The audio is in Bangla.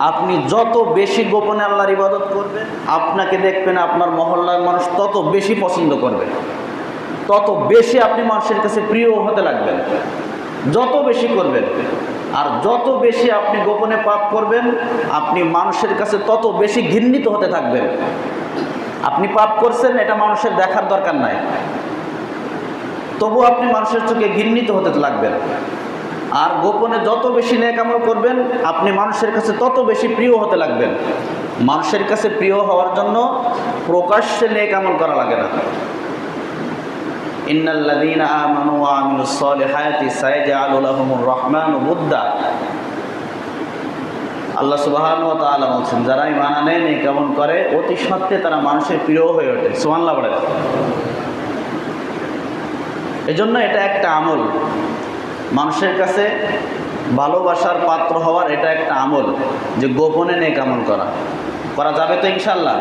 আপনি যত বেশি গোপনে আল্লাহর ইবাদত করবেন, আপনাকে দেখবেন আপনার মহল্লার মানুষ তত বেশি পছন্দ করবে, তত বেশি আপনি মানুষের কাছে প্রিয় হতে লাগবেন যত বেশি করবেন। আর যত বেশি আপনি গোপনে পাপ করবেন, আপনি মানুষের কাছে তত বেশি ঘৃণিত হতে থাকবেন। আপনি পাপ করছেন, এটা মানুষের দেখার দরকার নাই, তবু আপনি মানুষের চোখে ঘৃণিত হতে লাগবেন। আর গোপনে যত বেশি নেক আমল করবেন, আপনি মানুষের কাছে তত বেশি প্রিয় হতে লাগবেন। মানুষের কাছে প্রিয় হওয়ার জন্য প্রকাশ্যে নেক আমল করা লাগে না। ইন্নাল্লাযীনা আমানু ওয়া আমিলুস সালিহাতি সায়াজআলু লাহুমুর রহমানু বুদ্দা। আল্লাহ সুবহানাহু ওয়া তাআলা বলেন, যারা ঈমান আনে নেক আমল করে অতি সত্ত্বে তারা মানুষের প্রিয় হয়ে ওঠে। সুবহানাল্লাহ বলেন। এজন্য এটা একটা আমল, মানুষের কাছে ভালোবাসার পাত্র হওয়ার এটা একটা আমল, যে গোপনে নেক আমল করা যাবে তো ইনশাআল্লাহ।